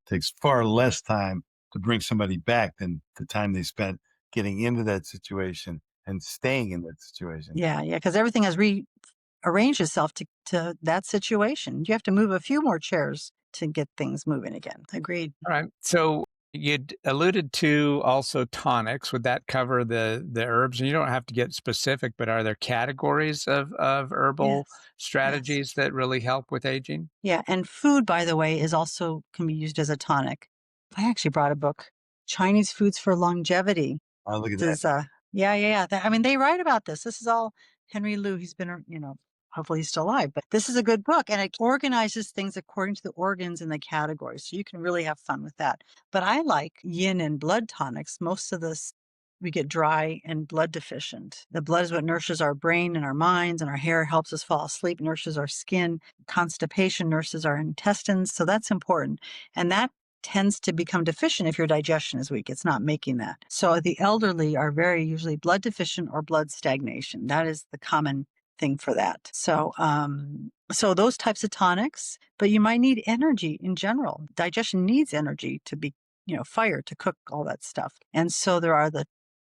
takes far less time to bring somebody back than the time they spent getting into that situation and staying in that situation. Yeah, because everything has rearranged itself to that situation. You have to move a few more chairs to get things moving again. Agreed. All right. So, you'd alluded to also tonics. Would that cover the herbs? And you don't have to get specific, but are there categories of herbal Yes. strategies that really help with aging? Yeah, and food, by the way, can be used as a tonic. I actually brought a book, Chinese Foods for Longevity. Oh, look at This that. is, yeah. I mean, they write about this. This is all Henry Liu. He's been, hopefully he's still alive, but this is a good book and it organizes things according to the organs and the categories. So you can really have fun with that. But I like yin and blood tonics. Most of this, we get dry and blood deficient. The blood is what nourishes our brain and our minds, and our hair helps us fall asleep, nourishes our skin. Constipation nourishes our intestines. So that's important. And that tends to become deficient if your digestion is weak. It's not making that. So the elderly are very usually blood deficient or blood stagnation. That is the common thing for that. So, so those types of tonics, but you might need energy in general. Digestion needs energy to be, fire to cook all that stuff. And so there are the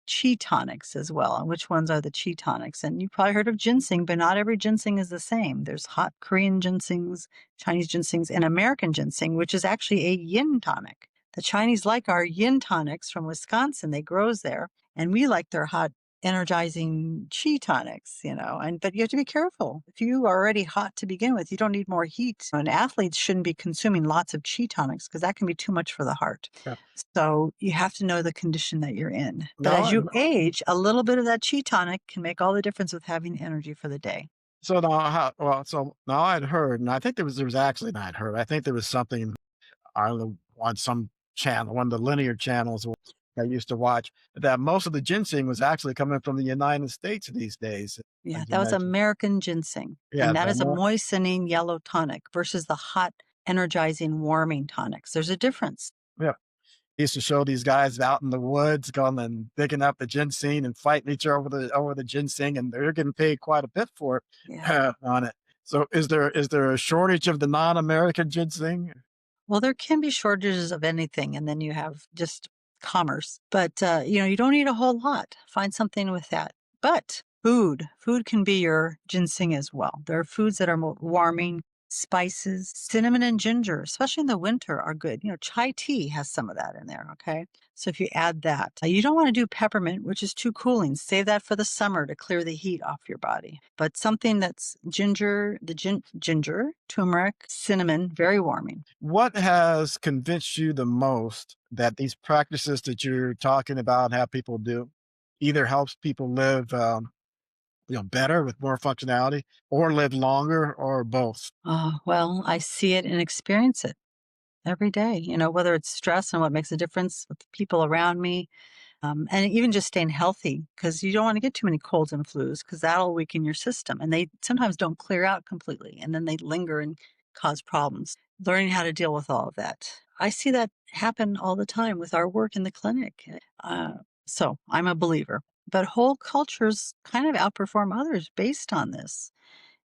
chi tonics as well. And which ones are the chi tonics? And you've probably heard of ginseng, but not every ginseng is the same. There's hot Korean ginsengs, Chinese ginsengs, and American ginseng, which is actually a yin tonic. The Chinese like our yin tonics from Wisconsin. They grows there. And we like their hot energizing chi tonics, but you have to be careful. If you are already hot to begin with, you don't need more heat. And athletes shouldn't be consuming lots of chi tonics because that can be too much for the heart. Yeah. So you have to know the condition that you're in. But No, as you age, a little bit of that chi tonic can make all the difference with having energy for the day. So now, so now I'd heard, and I think there was actually not heard. I think there was something on some channel, one of the linear channels I used to watch, that most of the ginseng was actually coming from the United States these days. Yeah, Like you that was mentioned, American ginseng, yeah, and that the is a more, moistening yellow tonic versus the hot, energizing, warming tonics. There's a difference. yeah. Used to show these guys out in the woods going and digging up the ginseng and fighting each other over the ginseng, and they're getting paid quite a bit for it Yeah. on it. So, is there a shortage of the non-American ginseng? Well, there can be shortages of anything, and then you have just commerce. But you don't need a whole lot. Find something with that. But food can be your ginseng as well. There are foods that are more warming. Spices, cinnamon and ginger, especially in the winter, are good. Chai tea has some of that in there. Okay. So if you add that, you don't want to do peppermint, which is too cooling. Save that for the summer to clear the heat off your body. But something that's ginger, ginger, turmeric, cinnamon, very warming. What has convinced you the most that these practices that you're talking about have people do either helps people live, better with more functionality, or live longer, or both? Well, I see it and experience it every day, whether it's stress and what makes a difference with the people around me, and even just staying healthy because you don't want to get too many colds and flus because that'll weaken your system. And they sometimes don't clear out completely and then they linger and cause problems. Learning how to deal with all of that. I see that happen all the time with our work in the clinic. So I'm a believer. But whole cultures kind of outperform others based on this.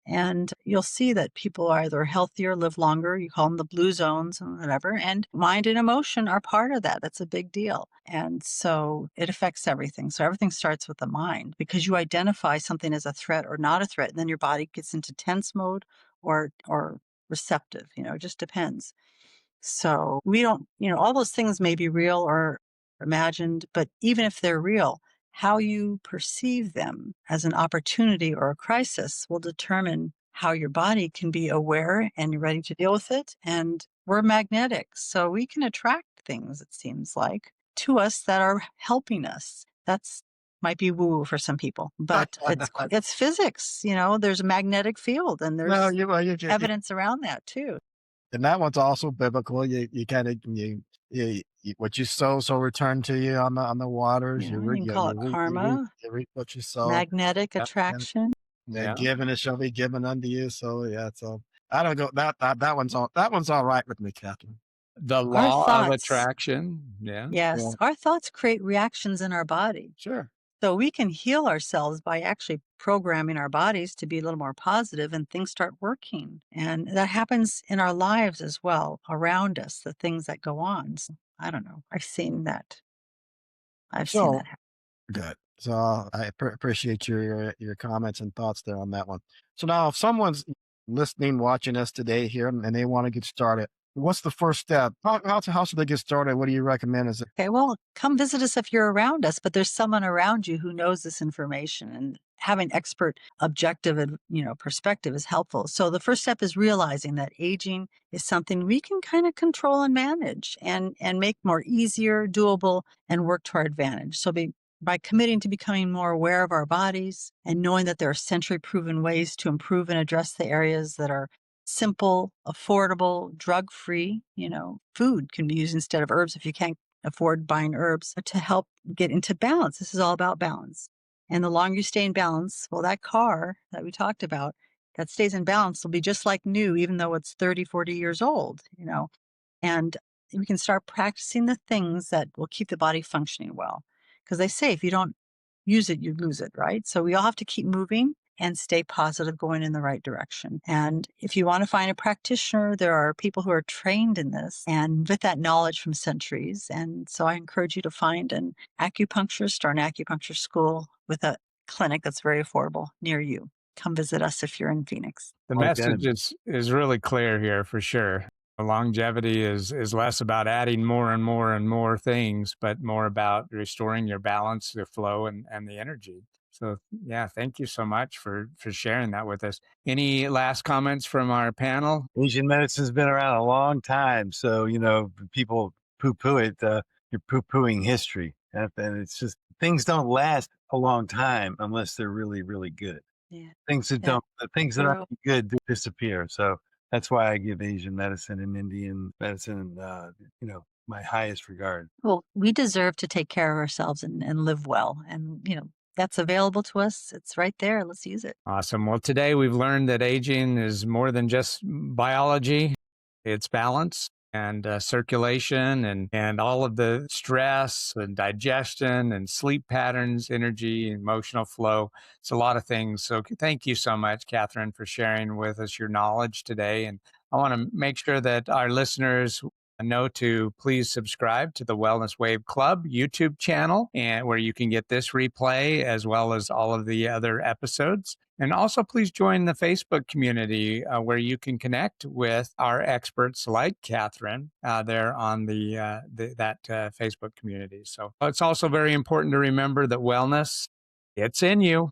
And you'll see that people are either healthier, live longer, you call them the blue zones or whatever, and mind and emotion are part of that. That's a big deal. And so it affects everything. So everything starts with the mind because you identify something as a threat or not a threat, and then your body gets into tense mode or receptive, it just depends. So we don't, all those things may be real or imagined, but even if they're real, how you perceive them as an opportunity or a crisis will determine how your body can be aware and ready to deal with it. And we're magnetic, so we can attract things, it seems like, to us that are helping us. That's might be woo for some people, but it's physics. There's a magnetic field, and No, there's evidence around that too. and that one's also biblical. You kind of what you sow, so return to you on the waters. You You can call it karma, you reap what you sow. magnetic And attraction. then Yeah. given it shall be given unto you. So yeah, so I don't go that one's all right with me, Catherine. The Our law of thoughts, attraction. Yeah. Yeah, yes, our thoughts create reactions in our body. sure. So we can heal ourselves by actually programming our bodies to be a little more positive and things start working. And that happens in our lives as well, around us, the things that go on. So, I don't know. I've seen that. I've seen So that happen. good. So I appreciate your comments and thoughts there on that one. So now, if someone's listening, watching us today here, and they want to get started, what's the first step? How should they get started? What do you recommend? Is it Okay, well, come visit us if you're around us, but there's someone around you who knows this information and having expert objective and perspective is helpful. So the first step is realizing that aging is something we can kind of control and manage and make more easier, doable, and work to our advantage. So by committing to becoming more aware of our bodies and knowing that there are century proven ways to improve and address the areas that are simple, affordable, drug free, food can be used instead of herbs if you can't afford buying herbs to help get into balance. This is all about balance. And the longer you stay in balance, well, that car that we talked about that stays in balance will be just like new, even though it's 30, 40 years old. And we can start practicing the things that will keep the body functioning well. Because they say if you don't use it, you lose it, right? So we all have to keep moving and stay positive, going in the right direction. And if you want to find a practitioner, there are people who are trained in this and with that knowledge from centuries. And so I encourage you to find an acupuncturist or an acupuncture school with a clinic that's very affordable near you. Come visit us if you're in Phoenix. The Like that. message is really clear here for sure. Longevity is less about adding more and more and more things, but more about restoring your balance, the flow, and the energy. So yeah, thank you so much for sharing that with us. Any last comments from our panel? Asian medicine's been around a long time. So, people poo poo it, you're poo pooing history. And it's just things don't last a long time unless they're really, really good. Yeah. Things that Yeah. don't, the things that True. aren't good disappear. So that's why I give Asian medicine and Indian medicine, my highest regard. Well, we deserve to take care of ourselves and live well. And, that's available to us. It's right there. Let's use it. Awesome. Well, today we've learned that aging is more than just biology. It's balance and circulation and all of the stress and digestion and sleep patterns, energy, emotional flow. It's a lot of things. So thank you so much, Catherine, for sharing with us your knowledge today. And I want to make sure that our listeners know to please subscribe to the Wellness Wave Club YouTube channel, and where you can get this replay as well as all of the other episodes. And also, please join the Facebook community where you can connect with our experts like Catherine there on that Facebook community. So it's also very important to remember that wellness, it's in you.